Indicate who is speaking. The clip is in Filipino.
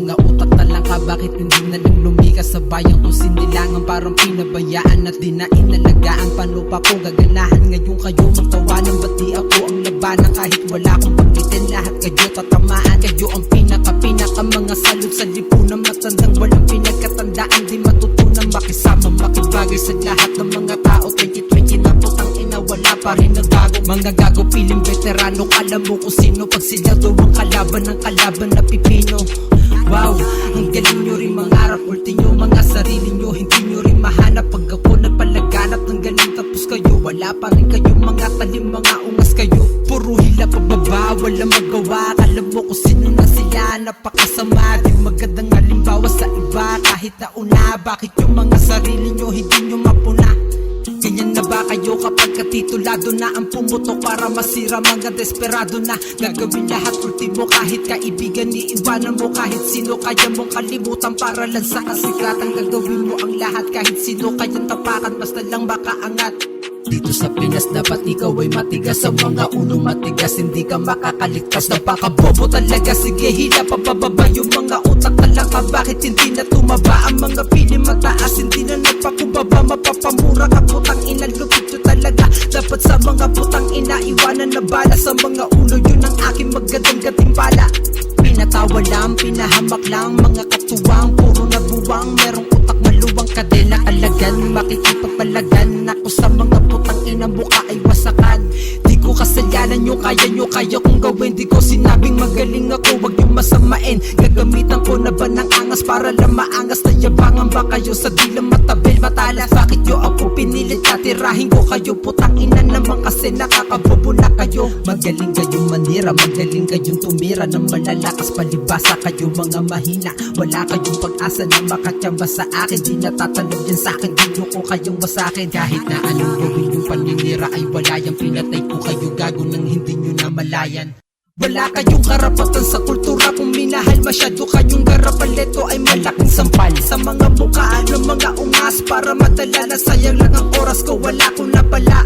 Speaker 1: mga utak talangka, bakit hindi na lang lumikas sa bayan kung sinilangan? Parang pinabayaan at di na inalagaan. Paano pa po gaganahan ngayon kayo magtawanan? Ba't di ako ang labanan kahit wala akong pagkitin? Lahat kayo tatamaan, kayo ang pinaka mga salot sa lipunan. Matandang walang pinagkatandaan, di matutunan makisama, makibagay sa lahat ng mga tao. 2020 na putang ina, wala pa rin nagbago. Mga gago piling veterano, alam mo kung sino pag sila daw ang kalaban ng kalaban na pipino. Wow, ang galing nyo rin mangarap, ulti nyo mga sarili nyo, hindi nyo rin mahanap. Pag ako nagpalaganap ng galing tapos kayo, wala pa rin kayo mga talim, mga ungas kayo. Puro hila pababa, walang magawa. Alam mo kung sino na sila, napakasama. Di magandang halimbawa sa iba, kahit nauna. Bakit yung mga sarili nyo hindi nyo mapuna? Ganyan na ba kayo kapag katitulado na ang pumutok para masira? Mga desperado na gagawin lahat ultimo, kahit kaibigan iiwanan mo. Kahit sino kaya mong kalimutan para lang sa kasikatan. Gagawin mo ang lahat kahit sino kayang tapakan, basta lang makaangat. Dito sa Pinas dapat ikaw ay matigas, sa mga ulo matigas, hindi ka makakaligtas. Napakabobo talaga, sige hila pababa yung mga utak talangka. Bakit hindi na tumaba ang mga pili mataas? Hindi na nagpakubaba, mapapamura ka putang ina, lupit nyo talaga. Dapat sa mga putang ina iwanan na bala sa mga ulo, yun ang aking magandang gatimbala. Pinatawa lang, pinahamak lang, mga katuwang puro nabuwang. Merong utak maluwang kadena alagan, makikipagpalagan ako sa mga putang ina, mukha ay wasakan. Di ko kasalanan nyo, kaya kong gawin. Di ko sinabing magaling ako, wag yung masamain. Gagamitan ko na ba ng angas para lang maangas? Nayabangan ba kayo sa di lang matabil matalas? Bakit nyo ako pinilit, katirahin ko kayo? Putang ina naman kasi nakakabobo na kayo. Magaling kayong manira, magaling kayong tumira ng malalakas, palibasa kayo mga mahina. Wala kayong pag-asa na makatyamba sa akin. Di natatalog yan sa akin, di nyo ko kayong masakin. Kahit na anong gawin yung paninira ay wala yan. Pinatay ko kayo gago nang hindi nyo namalayan. Wala kayong karapatan sa kultura, kung minahal masyado kayong garapaleto ay malaking sampal sa mga mukhaan ng mga ungas para madala na sayang lang ang oras ko. Wala ko na pala